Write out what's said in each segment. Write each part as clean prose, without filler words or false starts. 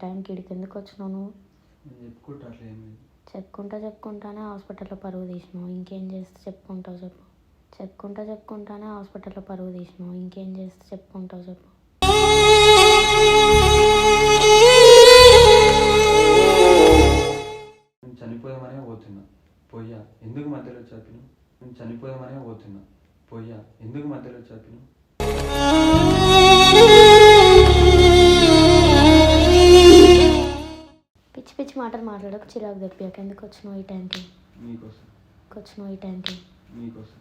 టైంకి ఇక్కడికి ఎందుకు వచ్చినావు నువ్వు? చెప్పుకుంటానే హాస్పిటల్లో పరువు తీసినావు. ఇంకేం చేస్తే చెప్పుకుంటావు చెప్పు. చెప్పుకుంటానే హాస్పిటల్లో పరువు తీసినావు. ఇంకేం చేస్తే చెప్పుకుంటావు చెప్పు. చనిపోదామనే పోతున్నా పోయా ఎందుకు మధ్యలో చెప్పిన? నేను చనిపోదామనే పోతున్నా పోయా ఎందుకు మధ్యలో చెప్పిన? పిచ్చి పిచ్చి మాటలు మాట్లాడకు, చిరాకు తెప్పియాక. ఎందుకు వచ్చినావు ఈ టైంకి? నీకోసం వచ్చినావు ఈ టైంకి. నీకోసం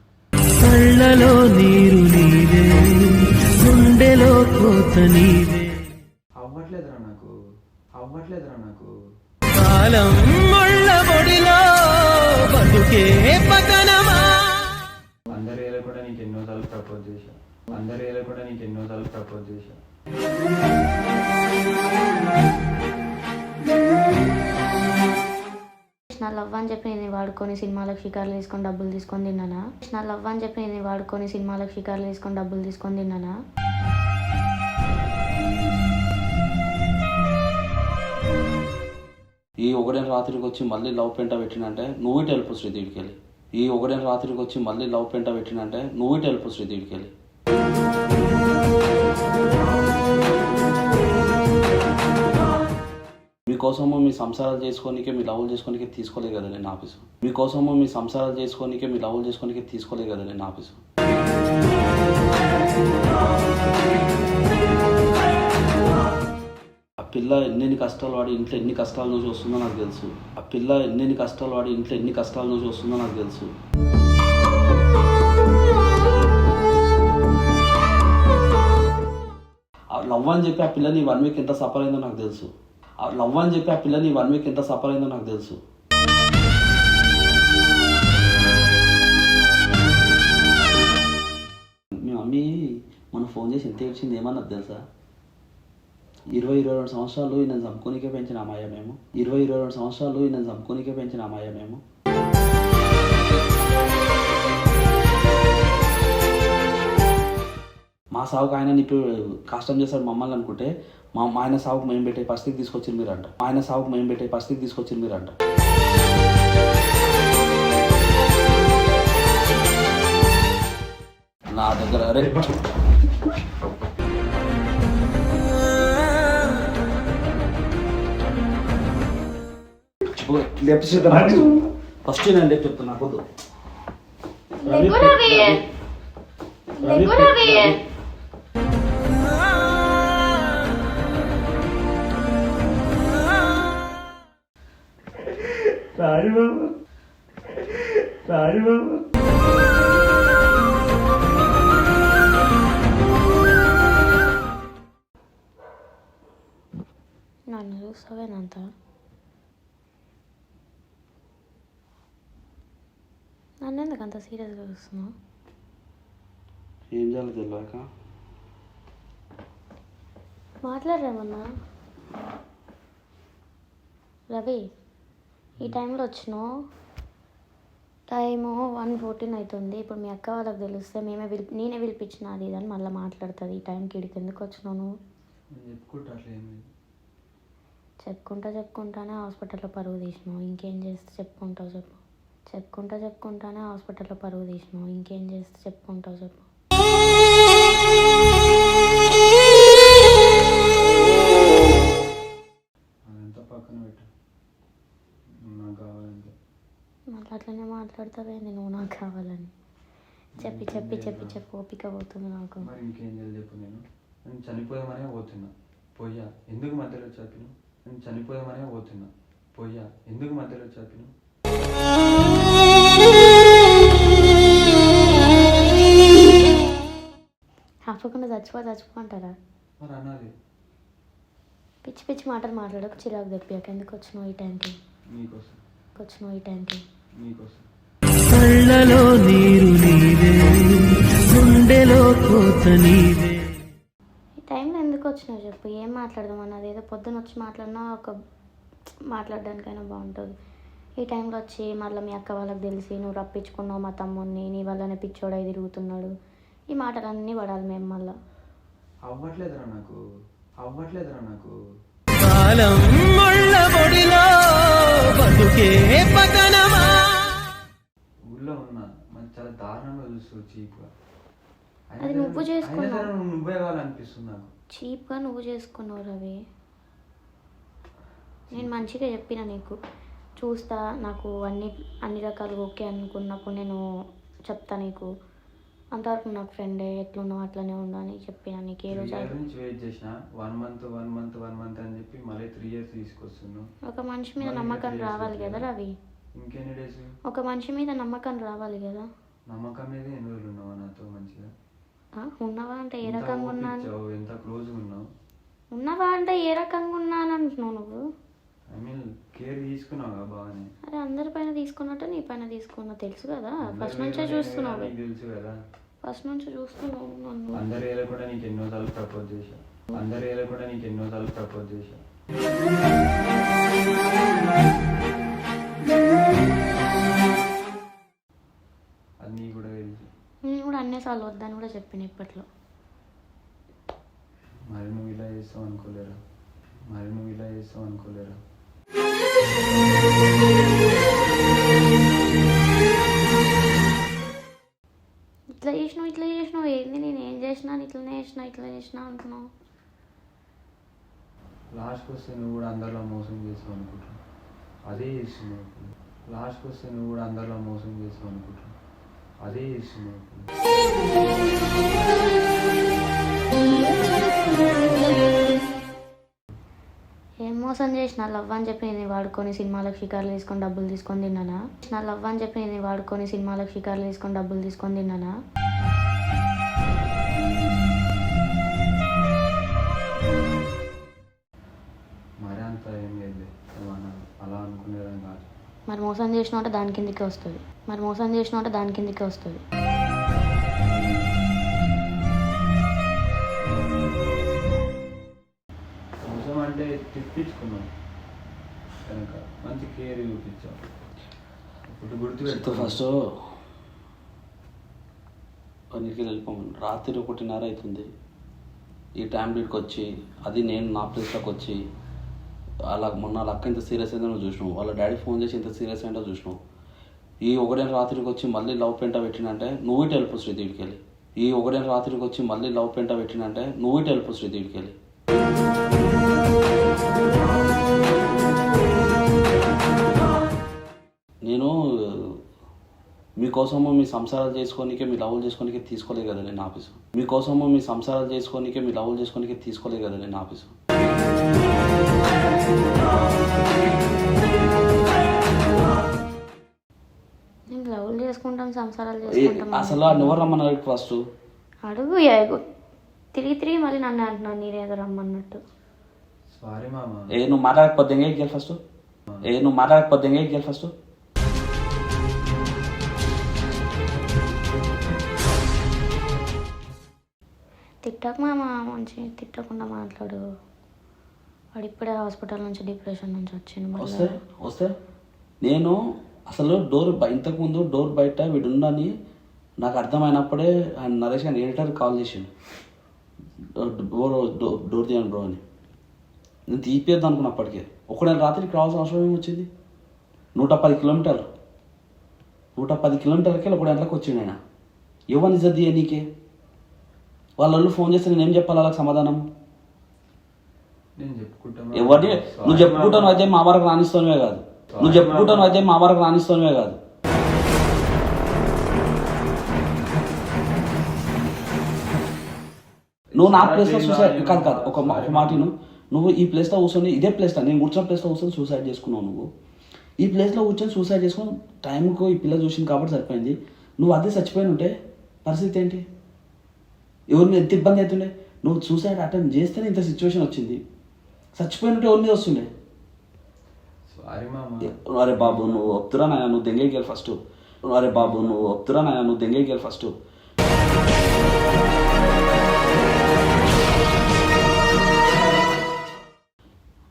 కళ్ళలో నీరు నీవే, గుండెలో కోత నీవే. అవ్వట్లేదురా నాకు కాలం ముళ్ళ పొడిలో బతుకే పతనమా. అందరి ఏళ్ళ కూడా నీకు ఎన్నోసార్లు ప్రపోజ్ చేశా. నా లవ్ అని చెప్పి నేను వాడుకొని సినిమాలకు షికార్లు తీసుకొని డబ్బులు తీసుకొని తిన్నానా? ఈ ఒకడేళ్ళ రాత్రికి వచ్చి మళ్ళీ లవ్ పెంట పెట్టినంటే నువ్వు తెలుపు శ్రీదేవికి వెళ్ళి. ఈ ఒకడేళ్ళ రాత్రికి వచ్చి మళ్ళీ లవ్ పెంట పెట్టినంటే నువ్వు తెలుపు శ్రీదేవికి వెళ్ళి. మీకోసము మీ సంసారాలు చేసుకోనికే, మీ లవ్లు చేసుకోనికే తీసుకోలే కదా నేను ఆఫీసు. మీకోసము మీ సంసారాలు చేసుకోనికే, మీ లవ్లు చేసుకోనికే తీసుకోలే కదా నేను ఆఫీసు. ఆ పిల్ల ఎన్ని కష్టాలు వాడి ఇంట్లో ఎన్ని కష్టాలు నుంచి వస్తుందో నాకు తెలుసు. ఆ లవ్ అని చెప్పి ఆ పిల్లని 1 వీక్ ఎంత సఫర్ అయిందో నాకు తెలుసు. మీ మమ్మీ మనం ఫోన్ చేసి ఎంత ఏడ్చింది ఏమన్నది తెలుసా? 22 సంవత్సరాలు నేను చంపుకోనికే పెంచిన అమ్మాయి మేము. మా సాగుకు ఆయన ఇప్పుడు కష్టం చేస్తాడు మమ్మల్ని అనుకుంటే మా ఆయన సాగుకు మేము పెట్టే పరిస్థితికి తీసుకొచ్చింది మీరంట. నా దగ్గర అరే ఫస్ట్ నేను చెప్తున్నా కొద్దు సారీ బాబా. నన్ను చూస్తావేనంత? నన్ను ఎందుకు అంత సీరియస్గా చూస్తున్నావు? ఏం చేయాలో తెలియక మాట్లాడరేమన్నా? రవి, ఈ టైంలో వచ్చినావు. టైము 1:14 అవుతుంది. ఇప్పుడు మీ అక్క వాళ్ళకి తెలిస్తే నేనే పిలిపించిన అది ఇదని మళ్ళీ మాట్లాడుతుంది. ఈ టైంకి ఇక్కడికి ఎందుకు వచ్చినావు నువ్వు? చెప్పుకుంటానే హాస్పిటల్లో పరువు తీసినావు. ఇంకేం చేస్తే చెప్పుకుంటావు చెప్పు. చెప్పుకుంటానే హాస్పిటల్లో పరువు తీసినావు. ఇంకేం చేస్తే చెప్పుకుంటావు చెప్పు. మళ్ళీ అట్లనే మాట్లాడతావే నువ్వు నాకు కావాలని. చెప్పి ఓపిక పోతుంది నాకు. ఇంకేం చెప్పు. నేను చనిపోదామనే పోతున్నా పోయా ఎందుకు మధ్యలో చెప్పిన? ఆపకుండా చచ్చిపో అంటారా? మరి అన్నది పిచ్చి పిచ్చి మాటలు మాట్లాడకు, చిరాకు తెప్పియాక. ఎందుకు వచ్చినావు ఈ టైంకి? నీకోసం కళ్ళలో నీరు నీవే, గుండెలో కోత నీవే. ఈ టైంలో ఎందుకు వచ్చినావు చెప్పు. ఏం మాట్లాడదాం అన్నది? ఏదో పొద్దున వచ్చి మాట్లాడినా మాట్లాడడానికైనా బాగుంటుంది. ఈ టైంలో వచ్చి మళ్ళీ మీ అక్క వాళ్ళకి తెలిసి నువ్వు రప్పించుకున్నావు మా తమ్ముడిని, నీ వల్లనే పిచ్చోడై తిరుగుతున్నాడు, ఈ మాటలన్నీ పడాలి మేము మళ్ళీ. అవ్వట్లేదురా నాకు కాలం ముళ్ళ పొడిలో బతుకే పతనమా. ఊళ్ళో ఉన్నా మనకి చాలా దారుణంగా చూస్తూ చీప్గా. అది నువ్వు చేసుకున్నావు. నువ్వే కావాలనిపిస్తుంది నాకు. చీప్గా నువ్వు చేసుకున్నావు రవి. నేను మంచిగా చెప్పిన నీకు, చూస్తా, నాకు అన్ని రకాలుగా ఓకే అనుకున్నప్పుడు నేను చెప్తా నీకు, అంతవరకు నాకు ఫ్రెండే, ఎట్లున్నావు అట్లనే ఉండు అని చెప్పిన నీకు. ఏ రోజు నుంచి వెయిట్ చేసిన 1 month అని చెప్పి మళ్ళీ 3 years తీసుకొస్తున్నావు. ఒక మనిషి మీద నమ్మకం రావాలి కదా రవి. ఇంకెన్ని డేస్? ఒక మనిషి మీద నమ్మకం రావాలి కదా. నమ్మకం మీద ఎన్ని రోజులు ఉన్నావా నాతో మంచిగా? ఉన్నవా అంటే ఏ రకంగా ఉన్నాను? ఎంత క్లోజ్గా ఉన్నావు? ఉన్నవా అంటే ఏ రకంగా ఉన్నాను అంటున్నావు నువ్వు? ఐ మీన్ కేర్ తీసుకున్నావు బాగానే. అరే అందరి పైన తీసుకున్నట్టు నీ పైన తీసుకున్నా, తెలుసు కదా. ఫస్ట్ నుంచే చూస్తున్నావు, తెలుసు కదా. ఫస్ట్ నుంచి చూస్తున్నావు నన్ను. అందరి ఏళ్ళ కూడా నీకు ఎన్నోసార్లు ప్రపోజ్ చేశా. అది నీ కూడా తెలుసు. నేను కూడా అన్నిసార్లు వద్దని కూడా చెప్పిన ఇప్పట్లో. మరి నువ్వు ఇలా చేస్తావు అనుకోలేరా? ఇట్లా చేసినావు ఏంది? నేను ఏం చేసినా ఇట్లా చేసినా అంటున్నావు. లాస్ట్కి వస్తే నువ్వు కూడా అందరిలో మోసం చేస్తావు అనుకుంటున్నావు. అదే చేస్తున్నావు. ఏం మోసం చేసిన? లవ్ అని చెప్పి నేను వాడుకొని సినిమాలకు షికార్లు తీసుకొని డబ్బులు తీసుకొని తిన్నానా? మరి అంత ఏం లేదు, అలా అనుకునేదని కాదు. మరి మోసం చేసినా అంటే దాని కిందకే వస్తుంది. మోసం అంటే తిప్పించుకున్నావు కనుక మంచి కేర్ చూపించావు. ఇప్పుడు గుర్తుపెట్టు. ఫస్ట్ పనికి వెళ్ళిపోమని రాత్రి 1:30 అవుతుంది. ఈ టైం బీట్కి వచ్చి, అది నేను నా ప్లేస్లోకి వచ్చి, అలా మొన్న వాళ్ళ అక్క ఇంత సీరియస్ అయిందో నువ్వు చూసినావు, వాళ్ళ డాడీ ఫోన్ చేసి ఇంత సీరియస్ అయిందో చూసినావు. ఈ 1 రాత్రికి వచ్చి మళ్ళీ లవ్ పెంట పెట్టినంటే నువ్వు ఇటు వెళ్ళిపో శ్రీదేవికి వెళ్ళి. నేను మీకోసము మీ సంసారాలు చేసుకోనికే, మీ లవ్లు చేసుకోనికే తీసుకోలేదు కదా నేను ఆఫీసు. నేను లవ్లు చేసుకుంటాం, సంసారాలు చేసుకుంటాం. అసలు ఎవరు రమ్మన్నారు ఫస్ట్? అడుగు. తిరిగి మళ్ళీ నన్ను అంటున్నాను నేనేదో రమ్మన్నట్టు. సారీ మామ. నువ్వు మాట్లాడకపోతే ఎంగేజ్ చేయాలి ఫస్ట్. తిట్టకు మామ, మంచి తిట్టకుండా మాట్లాడు. వాడు ఇప్పుడే హాస్పిటల్ నుంచి డిప్రెషన్ నుంచి వచ్చిండు. వస్తే నేను అసలు ఇంతకుముందు డోర్ బయట వీడు ఉండని నాకు అర్థమైనప్పుడే ఆయన నరేష్ గారి ఎడిటర్ కాల్ చేసిండు, డోర్ తీయండి బ్రో అని. నేను తీపిద్దాం అనుకున్నప్పటికే 1 రాత్రికి రావాల్సిన అవసరం ఏమొచ్చింది? 110 కిలోమీటర్లకి 1 గంటలకు వచ్చిండు ఆయన. ఎవరిని ఇజ్జత్ తీయ నీకే? వాళ్ళు ఫోన్ చేస్తే నేనేం చెప్పాలి వాళ్ళకి సమాధానం? ఎవరిని నువ్వు చెప్పుకుంటాను అయితే మా వరకు రాణిస్తానువే కాదు. నువ్వు నా ప్లేస్లో సూసైడ్ కాదు. ఒక మాటను, నువ్వు ఈ ప్లేస్లో కూర్చొని, ఇదే ప్లేస్లో నేను కూర్చున్న ప్లేస్లో కూర్చొని సూసైడ్ చేసుకున్నావు. నువ్వు ఈ ప్లేస్లో కూర్చొని సూసైడ్ చేసుకుని టైంకు ఈ పిల్ల చూసింది కాబట్టి సరిపోయింది. నువ్వు అదే చచ్చిపోయి ఉంటే పరిస్థితి ఏంటి? ఎవరి మీద ఎంత ఇబ్బంది అవుతుండే? నువ్వు సూసైడ్ అటెంప్ట్ చేస్తేనే ఇంత సిచ్యువేషన్ వచ్చింది. చచ్చిపోయి ఉంటే ఎవరి మీద వస్తుండే? అరే బాబు నువ్వు ఒప్తురా నాయన, నువ్వు దెంగేకి వెళ్ళి ఫస్ట్.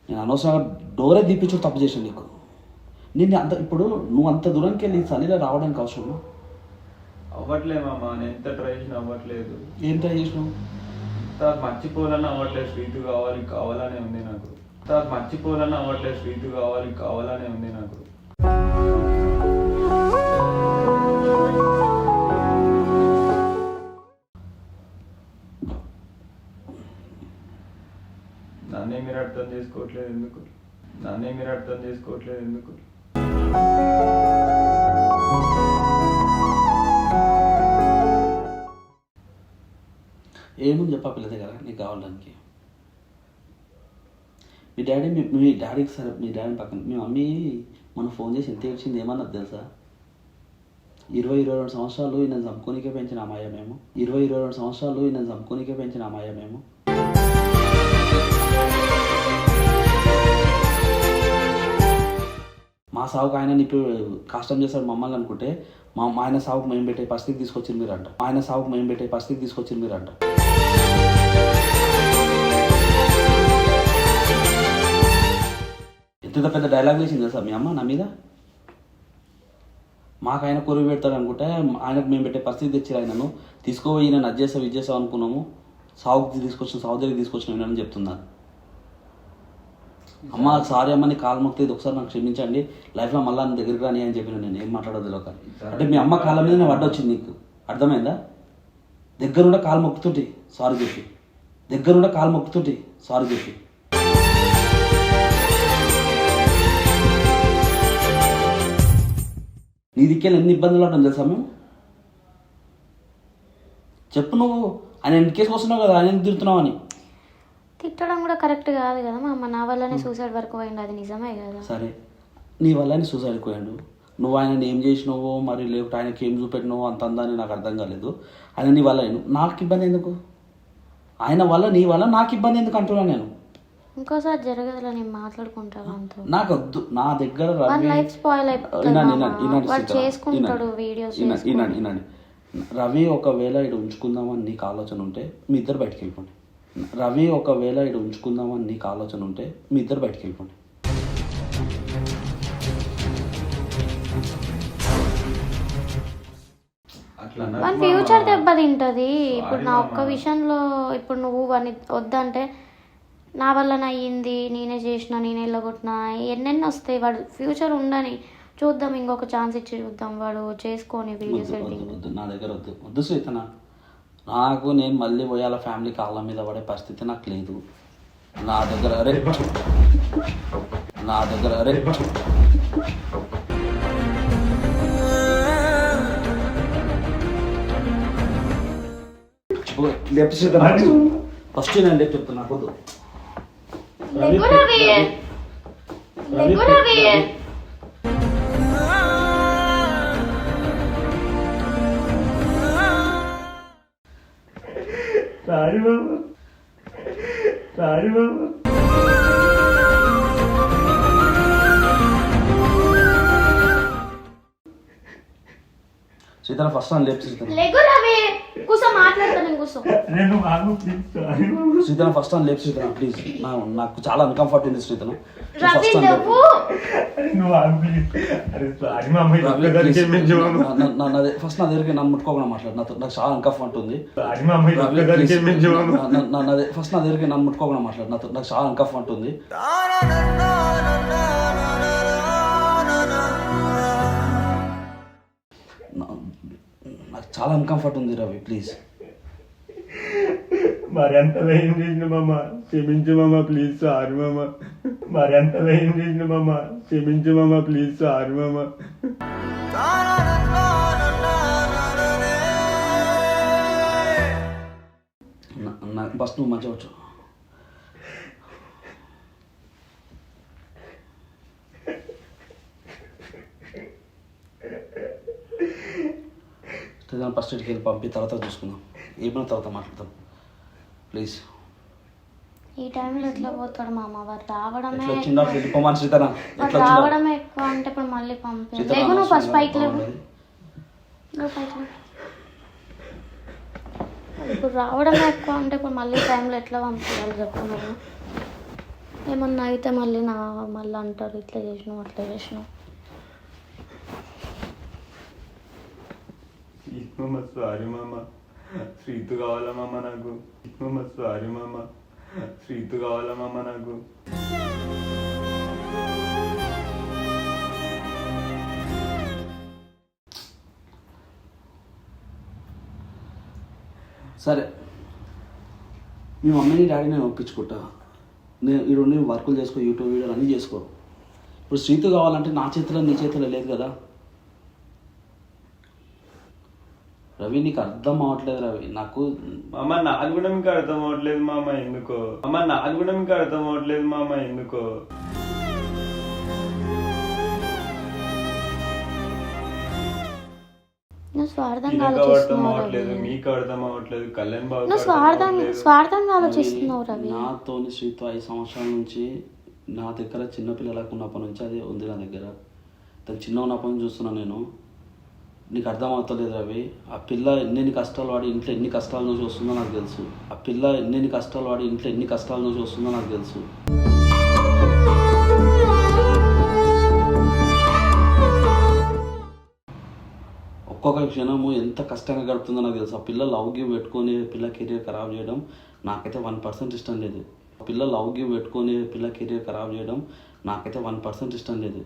నేను అనవసరంగా డోరే దీపించు తప్పు చేశాను నీకు. ఇప్పుడు నువ్వు అంత దూరానికి వెళ్ళి చలిలో రావడానికి అవసరం అవ్వట్లేదు మామ. నేను ఎంత ట్రై చేసినా అవ్వట్లేదు. ఏం ట్రై చేసినావు? మర్చిపోవాలని అవ్వట్లేదు. స్వీట్ కావాలనే ఉంది నాకు. సార్ మర్చిపోవాలని అవ్వట్లేదు, శ్రీతు కావాలని ఉంది నాకు. నన్నే మీరు అర్థం చేసుకోవట్లేదు ఎందుకు? ఏముంది చెప్పా పిల్ల దగ్గర నీకు కావాలడానికి? మీ డాడీకి సరే, మీ డాడీ పక్కన మీ మమ్మీ మనం ఫోన్ చేసి ఎంత ఏడ్చింది ఏమన్నది తెలుసా? 22 సంవత్సరాలు ఈయన చంపుకోనికే పెంచిన అమ్మాయి మేము. 22 సంవత్సరాలు ఈయన చంపుకోనికే పెంచిన అమ్మాయి మేము. మా సాగుకు ఆయన ఇప్పుడు కష్టం చేస్తాడు మమ్మల్ని అనుకుంటే ఆయన సాగుకు మేము పెట్టే పరిస్థితి తీసుకొచ్చింది మీరంట. ఎంత పెద్ద డైలాగ్ వేసింది సార్ మీ అమ్మ నా మీద. మాకు ఆయన కొరువు పెడతాడు అనుకుంటే ఆయనకు మేము పెట్టే పరిస్థితి తెచ్చారు. ఆయనను తీసుకోపోయి నేను అది చేసావు ఇది చేసావు అనుకున్నాము. సాగు దగ్గరికి తీసుకొచ్చిన వినని చెప్తున్నాను. అమ్మ సారీ అమ్మ, నీ కాలు మొక్కితే ఒకసారి నాకు క్షమించండి, లైఫ్లో మళ్ళీ నా దగ్గరికి రాని అని చెప్పిన. నేను ఏం మాట్లాడదు లోక అంటే మీ అమ్మ కాళ్ళ మీద నేను అడ్డొచ్చింది, నీకు అర్థమైందా? దగ్గరుండే కాలు మొక్కుతుంటే సారీ చెప్పి, నీ దిక్కేళ్ళు ఎన్ని ఇబ్బందులు ఉంటాం తెలుసా మేము? చెప్పు నువ్వు. ఆయన ఇంటికేసి వస్తున్నావు కదా, ఆయన ఎందుకు తిడుతున్నావు అని. తిట్టడం కూడా కరెక్ట్ కాదు కదా మా అమ్మ. నా వల్లనే సూసైడ్ వరకు పోయింది, అది నిజమే కదా. సరే, నీ వల్లనే సూసైడ్కి పోయాడు. నువ్వు ఆయన ఏం చేసినావో మరి లేకపోతే ఆయనకి ఏం చూపెట్టినావో అంత అందాన్ని నాకు అర్థం కాలేదు. ఆయన నీ వల్ల నాకు ఇబ్బంది ఎందుకు? ఆయన వల్ల నీ వల్ల నాకు ఇబ్బంది ఎందుకు అంటున్నాను నేను. ఇంకోసారి జరగదులే, నేను మాట్లాడుకుంటాను అంతా. నాకు వద్దు. నా దగ్గర లైఫ్ స్పాయిల్ చేసుకుంటాడు వీడియోస్. వినండి, రవి ఒకవేళ ఇక్కడ ఉంచుకుందామని నీకు ఆలోచన ఉంటే మీ ఇద్దరు బయటికి వెళ్ళిపోండి. మన ఫ్యూచర్ దెబ్బతింటది. ఇప్పుడు నా ఒక్క విషయంలో ఇప్పుడు నువ్వు వాడిని వద్దంటే నా వల్ల అయ్యింది, నేనే చేసిన, నేనే వెళ్ళగొట్టినా, ఎన్నెన్ని వస్తాయి. వాడు ఫ్యూచర్ ఉండని చూద్దాం, ఇంకొక ఛాన్స్ ఇచ్చి చూద్దాం. వాడు చేసుకొని వీడియోస్ ఎడిటింగ్. నా దగ్గర వద్దు శ్రీతన. నాకు నేను మళ్ళీ పోయాల ఫ్యామిలీ కాళ్ళ మీద పడే పరిస్థితి నాకు లేదు. నా దగ్గర ఫస్ట్ నేను లేపు చెప్తున్నా. వద్దు సారీ బాబా. సీతన ఫస్ట్ నన్ను లేపు సీతన. శ్రీతన ఫస్ట్ నన్ను లేపు శ్రీతన ప్లీజ్. నాకు చాలా అన్కంఫర్ట్ ఉంది శ్రీతన. ఫస్ట్ నా దగ్గరికి నన్ను ముట్టుకోకుండా మాట్లాడు. నాకు చాలా అన్కంఫర్ట్ ఉంది. ఫస్ట్ నా దగ్గరికి నన్ను ముట్టుకోకుండా మాట్లాడు. నాకు చాలా అన్కంఫర్ట్ ఉంది. నాకు చాలా అన్కంఫర్ట్ ఉంది రవి ప్లీజ్. మరి ఎంత ఏం చేసిన మామ, క్షమించు మామ ప్లీజ్. సారీ మామ. మరి ఎంత ఏం చేసిన మామ, క్షమించు మామ ప్లీజ్. సారీ మామ. ఫస్ట్ నువ్వు మంచిగా వచ్చు. ఫస్ట్ ఇటుకి వెళ్ళి పంపి తర్వాత చూసుకుందాం. ఏమైనా తర్వాత మాట్లాడతాం ప్లీజ్. ఈ టైంలో ఎట్లా పోతాడు మామ? వాడు రావడమే ఎక్కువ అంటే ఇప్పుడు మళ్ళీ పంపించు. నువ్వు ఫస్ట్ పైకి లేవు. ఇప్పుడు రావడమే ఎక్కువ అంటే ఇప్పుడు మళ్ళీ టైంలో ఎట్లా పంపించాలి చెప్పు నువ్వు? ఏమన్నా అయితే మళ్ళీ మళ్ళీ అంటారు ఇట్లా చేసినావు అట్లా చేసినావు. సారీ మామ, శ్రీతు కావాలా మామ నాకు. సారీ మామ, శ్రీతు కావాలా మామ నాకు. సరే మీ మమ్మీని డాడీని నేను ఒప్పించుకుంటా. నేను ఈ రెండు వర్కులు చేసుకో, యూట్యూబ్ వీడియోలు అన్నీ చేసుకో. ఇప్పుడు శ్రీతు కావాలంటే నా చేతిలో నీ చేతిలో లేదు కదా రవి. నీకు అర్థం అవ్వట్లేదు రవి. నాకు మామ నాది కూడా మీకు అర్థం అవ్వట్లేదు మామ ఎందుకో. మామ నాది కూడా మీకు అర్థం అవ్వట్లేదు మామ ఎందుకో. నువ్వు స్వార్థంగా నీకు అర్థం ఆలోచిస్తున్నావు అవ్వట్లేదు, రవి. మీకు అర్థం అవ్వట్లేదు, కళ్యాణ్ బాబు నువ్వు స్వార్థంగా ఆలోచిస్తున్నావు రవి. నాతో శ్రీతు 5 సంవత్సరాల నుంచి నా దగ్గర చిన్నపిల్లలకు ఉన్నప్పటి నుంచి అది ఉంది నా దగ్గర. తను చిన్న ఉన్నప్పటి నుంచి చూస్తున్నాను నేను. నీకు అర్థం అవుతలేదు రవి. ఆ పిల్ల ఎన్ని కష్టాలు వాడి ఇంట్లో ఎన్ని కష్టాల నుంచి వస్తుందో నాకు తెలుసు. ఆ పిల్ల ఎన్ని కష్టాలు వాడి ఇంట్లో ఎన్ని కష్టాల నుంచి వస్తుందో నాకు తెలుసు. ఒక్కొక్క క్షణము ఎంత కష్టంగా గడుపుతుందో నాకు తెలుసు. ఆ పిల్ల లవ్ గివ్ పెట్టుకొని పిల్ల కెరీర్ ఖరాబ్ చేయడం నాకైతే 1% ఇష్టం లేదు. ఆ పిల్ల లవ్ గివ్ పెట్టుకొని పిల్ల కెరీర్ ఖరాబ్ చేయడం నాకైతే 1% ఇష్టం లేదు.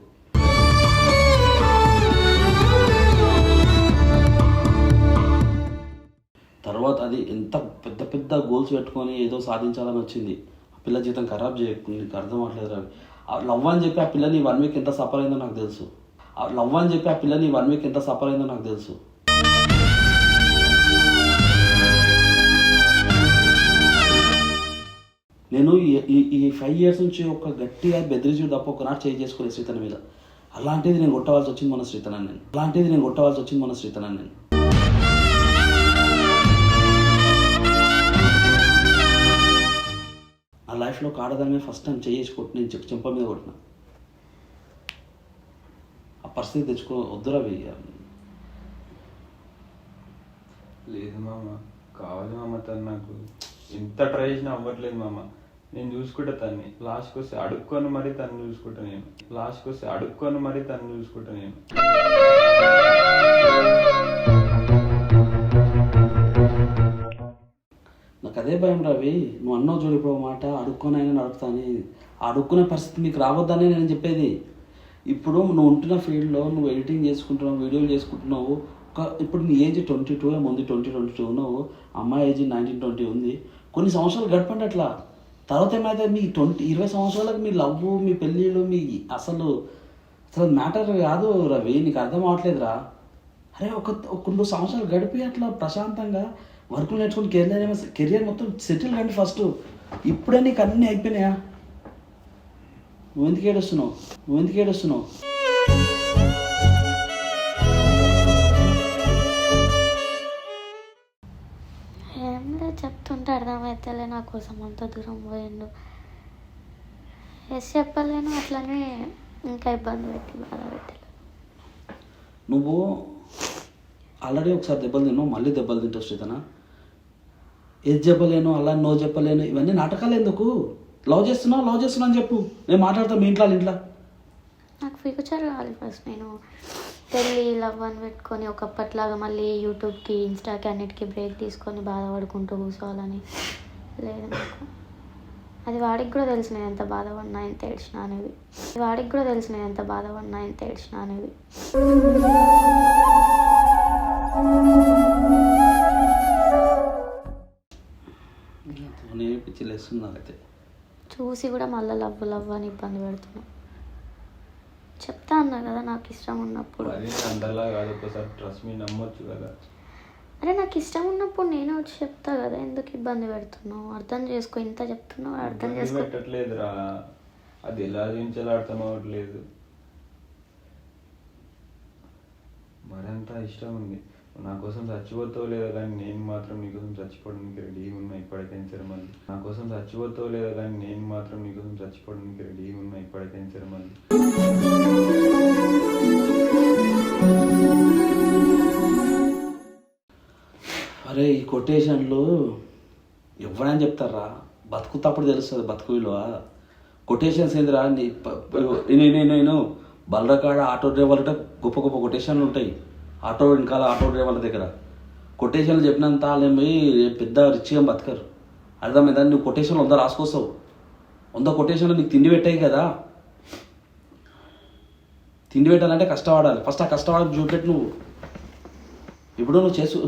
తర్వాత అది ఎంత పెద్ద పెద్ద గోల్స్ పెట్టుకొని ఏదో సాధించాలని వచ్చింది. ఆ పిల్ల జీవితం ఖరాబ్ చేయకు. నీకు అర్థం అవ్వట్లేదు రవి. ఆ లవ్ అని చెప్పి ఆ పిల్లని 1 వీక్ ఎంత సఫర్ అయిందో నాకు తెలుసు. ఆ లవ్ అని చెప్పి ఆ పిల్లని 1 వీక్ ఎంత సఫర్ అయిందో నాకు తెలుసు. నేను ఈ 5 years నుంచి ఒక గట్టిగా బెదిరించుడు తప్ప ఒకనాడు చేయి చేసుకోలేదు శ్రీతన మీద. అలాంటిది నేను కొట్టవలసి వచ్చింది మన శ్రీతనాన్ని నేను. నా లైఫ్లో ఒక ఆడదాని మీద ఫస్ట్ టైం చేసి కొట్టి నేను చెంప మీద కొట్టిన. ఆ పరిస్థితి తెచ్చుకో వద్దురా వెయ్య. లేదు మామ, కావాలి మామ. తను నాకు ఎంత ట్రై చేసినా అవ్వట్లేదు మామ. నేను చూసుకుంటా తన్ని. లాస్ట్కి వస్తే అడుక్కొని మరీ తను చూసుకుంటా నేను. నాకు అదే భయం రవి. నువ్వు అన్నావు చూడు ఇప్పుడు మాట, అడుక్కొనైనా నడుపుతాని. ఆ అడుక్కునే పరిస్థితి మీకు రావద్దనే నేను చెప్పేది. ఇప్పుడు నువ్వు ఉంటున్న ఫీల్డ్లో నువ్వు ఎడిటింగ్ చేసుకుంటున్నావు, వీడియోలు చేసుకుంటున్నావు. ఇప్పుడు నీ ఏజ్ 22 ఉంది, 22 ఉన్నావు. అమ్మాయి ఏజ్ 19-20 ఉంది. కొన్ని సంవత్సరాలు గడపండి అట్లా. తర్వాత ఏమైతే మీ 20 సంవత్సరాలకు మీ లవ్, మీ పెళ్ళిళ్ళు, మీ అసలు మ్యాటర్ కాదు రవి. నీకు అర్థం అవ్వట్లేదురా. అరే ఒక 2 సంవత్సరాలు గడిపి అట్లా ప్రశాంతంగా వర్క్ నేర్చుకుని కెరియర్ మొత్తం సెటిల్ కండి ఫస్ట్. ఇప్పుడే నీకు అన్నీ అయిపోయినాయా? నువ్వెందుకు ఏడుస్తున్నావు? ఏం లేదు, చెప్తుంటే అర్థమవుతలే. నా కోసం అంత దూరం పోయిండు. ఎస్ చెప్పలేను, అట్లనే ఇంకా ఇబ్బంది పెట్టి బాధ పెట్టలేదు. నువ్వు ఆల్రెడీ ఒకసారి దెబ్బలు తిన్నావు, మళ్ళీ దెబ్బలు తింటావు శ్రీతన. ఏది చెప్పలేను, అలా నో చెప్పలేను, ఇవన్నీ నాటకాలు ఎందుకు? లవ్ చేస్తున్నావు అని చెప్పు. నేను మాట్లాడతాను మీ ఇంట్లో. నాకు ఫ్యూచర్ కావాలి ఫస్ట్. నేను పెళ్ళి లవ్ అని పెట్టుకొని ఒకప్పట్లాగా మళ్ళీ యూట్యూబ్కి, ఇన్స్టాకి అన్నిటికీ బ్రేక్ తీసుకొని బాధపడుకుంటూ కూర్చోవాలని లేదు నాకు. అది వాడికి కూడా తెలుసు నేను ఎంత బాధపడినా, ఎంత ఏడ్చినా అనేది. నేను పిచ్చి లేస్తుంది నాకైతే. చూసి కూడా మళ్ళీ లవ్ అని ఇబ్బంది పెడుతున్నా. చెప్తా అన్నా కదా నాకు ఇష్టం ఉన్నప్పుడు. అందరిలా కాదు, ఒకసారి ట్రస్ట్ మీ నమ్మొచ్చు కదా. అరే నాకు ఇష్టం ఉన్నప్పుడు నేను వచ్చి చెప్తా కదా, ఎందుకు ఇబ్బంది పెడుతున్నావు? అర్థం చేసుకో. ఇంత చెప్తున్నావు, అర్థం చేసుకో. పెట్టట్లేదురా, అది ఎలా దించాలో అర్థం అవ్వట్లేదు. మరంతా ఇష్టం ఉంది. నా కోసం చచ్చిపోతావు లేదా కానీ నేను మాత్రం నీకోసం చచ్చిపోవడానికి రెడీగా ఉన్నా ఇప్పటికైనా సరే మళ్ళీ. అరే ఈ కొటేషన్లు ఎవరైనా చెప్తారా? బతుకుతప్పుడు తెలుస్తుంది బతుకు విలువ. కొటేషన్స్ ఏందిరా? నేను బల్లకాడ ఆటో డ్రైవర్ల గొప్ప గొప్ప కొటేషన్లు ఉంటాయి. ఆటో వెనకాల ఆటో డ్రైవర్ల దగ్గర కొటేషన్లు చెప్పినంత వాళ్ళేమి పెద్ద రిచ్గా బతకరు. అర్థమైందా? నువ్వు కొటేషన్లు 100 రాసుకొస్తావు, 100 కొటేషన్లు నీకు తిండి పెట్టాయి కదా. తిండి పెట్టాలంటే కష్టపడాలి. ఫస్ట్ ఆ కష్టపడాలి చూపెట్టు. నువ్వు ఇప్పుడు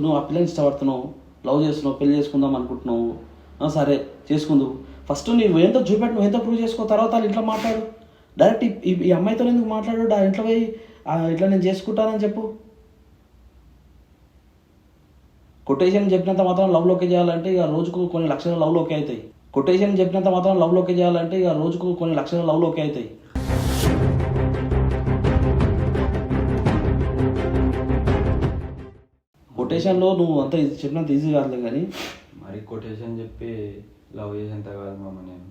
నువ్వు ఆ పిల్లని ఇష్టపడుతున్నావు, లవ్ చేస్తున్నావు, పెళ్లి చేసుకుందాం అనుకుంటున్నావు, సరే చేసుకుందావు. ఫస్ట్ నువ్వు ఏంటో చూపెట్టు, నువ్వు ఎంతో ప్రూవ్ చేసుకో. తర్వాత వాళ్ళు ఇంట్లో మాట్లాడు. డైరెక్ట్ ఈ అమ్మాయితో ఎందుకు మాట్లాడు? ఇంట్లో పోయి ఇట్లా నేను చేసుకుంటానని చెప్పు. కొటేషన్ చెప్పినంత మాత్రం లవ్లోకి చేయాలంటే ఇక రోజుకు కొన్ని లక్షల లవ్లోకి అవుతాయి. కొటేషన్ చెప్పినంత మాత్రం లవ్లోకి చేయాలంటే ఇక రోజుకు కొన్ని లక్షల లవ్లోకి అవుతాయి. కొటేషన్లో నువ్వు అంత చెప్పినంత ఈజీ కాదులే కానీ మరి కొటేషన్ చెప్పి లవ్ చేసేంత కాదు మామ నేను.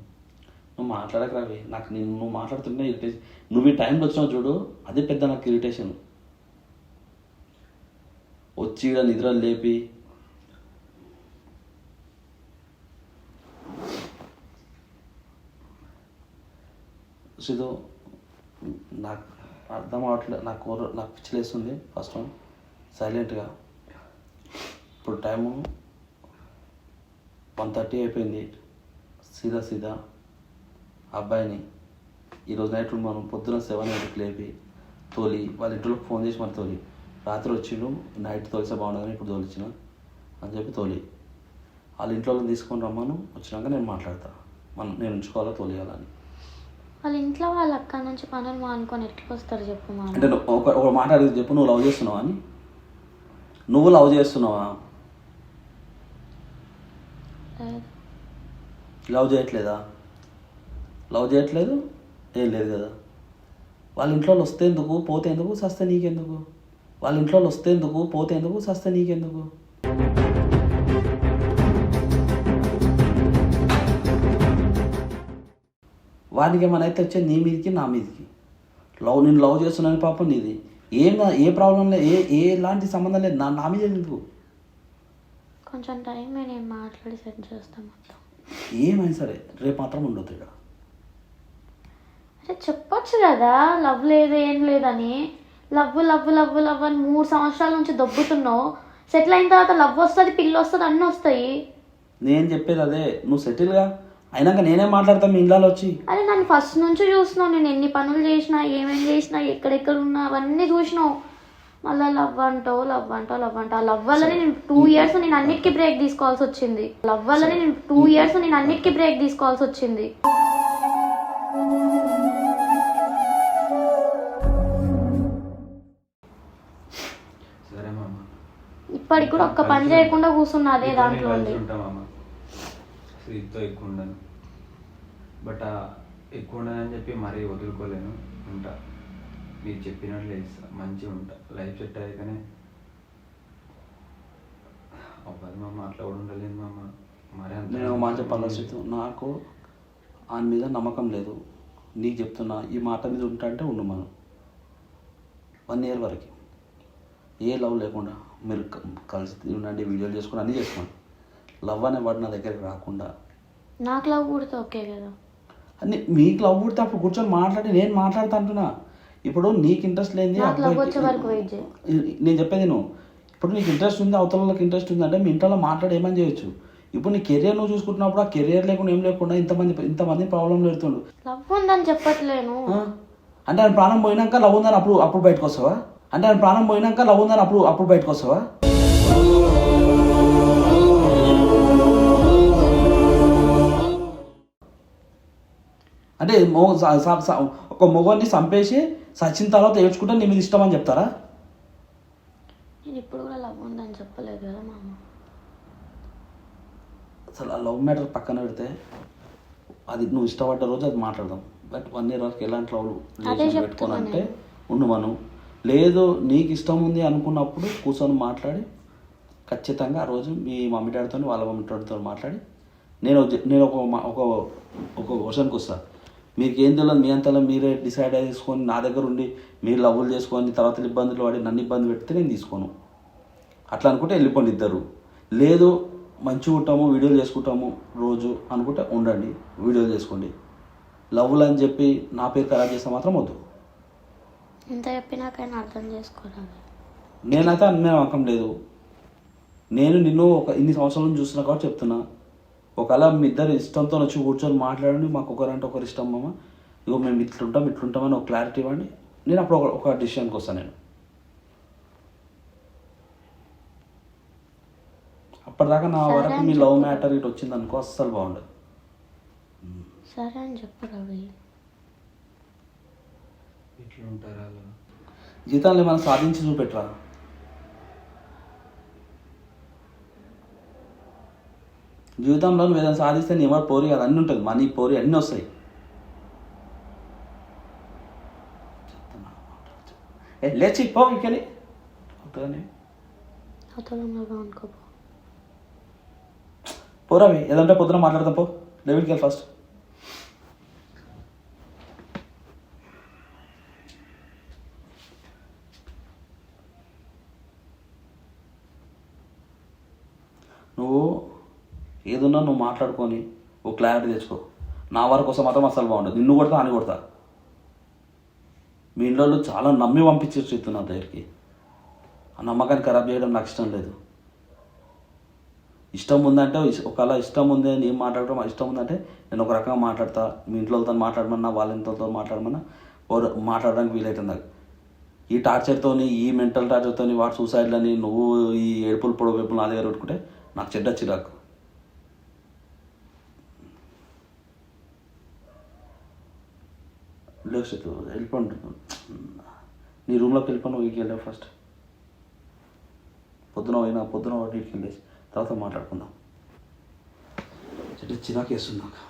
నువ్వు మాట్లాడక రావి. నాకు నువ్వు మాట్లాడుతుంటే ఇరిటేషన్. నువ్వు ఈ టైంలో వచ్చినావు చూడు, అదే పెద్ద నాకు ఇరిటేషన్. వచ్చి ఇక్కడ నిద్రలు లేపి సిద్ధు, నాకు అర్థం అవ్వట్లేదు. నాకు పిచ్చిలేస్తుంది. ఫస్ట్ సైలెంట్గా. ఇప్పుడు టైము 1:30 అయిపోయింది. సీదా అబ్బాయిని ఈరోజు నైట్ మనం పొద్దున 7 లేపి తోలి వాళ్ళ ఇంట్లోకి ఫోన్ చేసి మరి తోలి, రాత్రి వచ్చిండు నైట్ తోలిస్తే బాగుండదని ఇప్పుడు తోలిచ్చిన అని చెప్పి తోలి వాళ్ళ ఇంట్లో తీసుకొని రమ్మను. వచ్చినాక నేను మాట్లాడతా నేను ఉంచుకోవాలా తోలియాలని. వాళ్ళ ఇంట్లో వాళ్ళు అక్కడి నుంచి పనులు మానుకొని ఎట్లా వస్తారు చెప్పు మా. అంటే ఒక మాట అడిగి చెప్పు, నువ్వు లవ్ చేస్తున్నావా అని. నువ్వు లవ్ చేస్తున్నావా? లవ్ చేయట్లేదా? లవ్ చేయట్లేదు, ఏం లేదు కదా. వాళ్ళ ఇంట్లో వస్తే ఎందుకు, పోతే ఎందుకు, సస్తే నీకెందుకు? వాళ్ళ ఇంట్లో వస్తే ఎందుకు, పోతే ఎందుకు, సస్తే నీకెందుకు? వానికి ఏమైనా అయితే వచ్చేది నీ మీదకి నా మీదకి. నేను లవ్ చేస్తున్నాను పాపం నీది ఏ ప్రాబ్లం లేదు, ఎలాంటి సంబంధం లేదు. నా మీద ఎందుకు? కొంచెం టైం నేను మాట్లాడి సెట్ చేస్తాను మొత్తం. ఏమైనా సరే రేపు మాత్రం ఉండొద్దు ఇక్కడ. అరే చెప్పొచ్చు కదా లవ్ లేదు ఏం లేదని. లవ్ అని 3 సంవత్సరాల నుంచి దొబ్బుతున్నావు. సెటిల్ అయిన తర్వాత లవ్ వస్తుంది, పిల్లి వస్తుంది, అన్నీ వస్తాయి. నేను చెప్పేది అదే, నువ్వు సెటిల్గా అయినాక నేనే మాట్లాడతా మీ ఇళ్ళలో వచ్చి. అరే నన్ను ఫస్ట్ నుంచి చూసినావు, నేను ఎన్ని పనులు చేసినా, ఏమేమి చేసినా, ఎక్కడెక్కడ ఉన్నా అవన్నీ చూసినావు. మళ్ళీ లవ్ అంటావు. ఆ లవ్ వల్లనే నేను 2 years నేను అన్నిటికీ బ్రేక్ తీసుకోవాల్సి వచ్చింది. సరే మామ, ఇప్పటికి కూడా ఒక్క పని చేయకుండా కూర్చున్నా అదే దాంట్లో ఉంది. స్త్రీతో ఎక్కువ ఉండను, బట్ ఎక్కువ ఉండదని చెప్పి మరీ వదులుకోలేను. ఉంటా, మీరు చెప్పినట్లు చేస్తా, మంచిగా ఉంటా. లైఫ్ సెట్ అయ్యాకనే అవ్వదు మామ, అట్లా కూడా ఉండలేదు మామ. మరి నేను మాట చెప్పాల్సి, నాకు ఆయన మీద నమ్మకం లేదు. నీకు చెప్తున్నా, ఈ మాట మీద ఉంటా అంటే ఉండు. మనం 1 year వరకు ఏ లవ్ లేకుండా మీరు కలిసి ఉండండి, వీడియోలు చేసుకుని అన్నీ చేసుకోండి. లవ్ అనే వాడు నా దగ్గరికి రాకుండా. నాకు లవ్ పుడితే ఓకే కదా. అన్ని మీకు లవ్ పుడితే అప్పుడు కూర్చొని మాట్లాడి నేను మాట్లాడుతా అంటున్నా. ఇప్పుడు నీకు ఇంట్రెస్ట్ లేని నేను చెప్పేది నువ్వు. ఇప్పుడు నీకు ఇంట్రెస్ట్ ఉంది, అవతల వాళ్ళకి ఇంట్రెస్ట్ ఉంది అంటే మీ ఇంట్లో మాట్లాడి ఏమని చేయొచ్చు. ఇప్పుడు నీ కెరియర్ నువ్వు చూసుకుంటున్నప్పుడు ఆ కెరియర్ లేకుండా ఏం లేకుండా ఇంతమంది ప్రాబ్లం పెడుతుండు. లవ్ ఉందని చెప్పట్లేను. అంటే ఆయన ప్రాణం పోయినాక లవ్ ఉందని అప్పుడు బయటకు వస్తావా? అప్పుడు బయటకు వస్తావా? అంటే ఒక మొగోని చంపేసి సచిన తర్వాత ఏడ్చుకుంటే నీ మీద ఇష్టం అని చెప్తారా? నేను ఇప్పుడు కూడా లవ్ ఉందని చెప్పలేదు కదా మామ. అసలు ఆ లవ్ మ్యాటర్ పక్కన పెడితే అది నువ్వు ఇష్టపడ్డ రోజు అది మాట్లాడదాం. బట్ 1 year వరకు ఎలాంటి లవ్ రిలేషన్ పెట్టుకోనంటే ఉండు. మనం లేదు నీకు ఇష్టం ఉంది అనుకున్నప్పుడు కూర్చొని మాట్లాడి ఖచ్చితంగా ఆ రోజు మీ మమ్మీ డాడీతో వాళ్ళ మమ్మీ డాడీతో మాట్లాడి నేను ఒక క్వశ్చన్కి వస్తాను. మీకు ఏం తెలియదు, మీ అంతలో మీరే డిసైడ్ చేసుకొని నా దగ్గర ఉండి మీరు లవ్వులు చేసుకొని తర్వాత ఇబ్బందులు పడి నన్ను ఇబ్బంది పెడితే నేను తీసుకోను. అట్లా అనుకుంటే వెళ్ళిపోండి ఇద్దరు. లేదు మంచిగా ఉంటాము, వీడియోలు చేసుకుంటాము రోజు అనుకుంటే ఉండండి, వీడియోలు చేసుకోండి. లవ్లు అని చెప్పి నా పేరు ఖరాబ్ చేస్తే మాత్రం వద్దు. ఎంత చెప్పినాకైనా అర్థం చేసుకోవాలి. నేనైతే అన్నీ నమ్మకం లేదు. నేను నిన్ను ఇన్ని సంవత్సరాల నుంచి చూస్తున్నా కాబట్టి చెప్తున్నా. ఒకవేళ మీ ఇద్దరు ఇష్టంతో వచ్చి కూర్చొని మాట్లాడండి, మాకు ఒకరంటే ఒకరు ఇష్టం మామ, ఇగో మేము ఇట్లుంటామని ఒక క్లారిటీ ఇవ్వండి. నేను అప్పుడు ఒక డిసిషన్కి వస్తాను. నేను అప్పటిదాకా నా వరకు మీ లవ్ మ్యాటర్ ఇటు వచ్చింది అనుకో అస్సలు బాగుండదు. సరే అని చెప్పు రవి. ఇట్లా ఉంటారా అలా? జీవితాన్ని మనం సాధించి చూపెట్టరా. జీవితంలో నువ్వు ఏదైనా సాధిస్తే నీ ఎవరు పోరి అది అన్నీ ఉంటుంది, మనీ పోరి అన్నీ వస్తాయి. లేచి పో ఇంకెళ్ళి అవతలంగా అనుకోపో. పోరావి ఏదంటే పొద్దున మాట్లాడతాం. పో డేవిడ్కి వెళ్ళి ఫస్ట్. నువ్వు ఏదున్నా నువ్వు మాట్లాడుకొని ఓ క్లారిటీ తెచ్చుకో. నా వారి కోసం మాత్రం అసలు బాగుండదు. నిన్ను కొడతా అని కొడతా. మీ ఇంట్లో చాలా నమ్మి పంపించేసి నా దగ్గరికి. ఆ నమ్మకాన్ని ఖరాబ్ చేయడం నాకు ఇష్టం లేదు. ఇష్టం ఉందంటే ఒకవేళ ఇష్టం ఉంది నేను మాట్లాడటం ఇష్టం ఉందంటే నేను ఒక రకంగా మాట్లాడతా. మీ ఇంట్లోతో మాట్లాడమన్నా వాళ్ళ ఇంట్లోతో మాట్లాడమన్నా మాట్లాడడానికి వీలవుతుంది నాకు. ఈ టార్చర్తో ఈ మెంటల్ టార్చర్తో వాడు సూసైడ్లని నువ్వు ఈ ఏడుపులు పొడవేపులు నా దగ్గర పెట్టుకుంటే నాకు చెడ్డ చిరాకు. లేదు వెళ్ళిపోండి. నీ రూమ్లోకి వెళ్ళిపోయి నువ్వు ఇంటికి వెళ్ళావు ఫస్ట్. పొద్దున ఇంటికి వెళ్ళేసి తర్వాత మాట్లాడుకుందాం. చెడ్డ చిరాకు వేస్తుంది నాకు.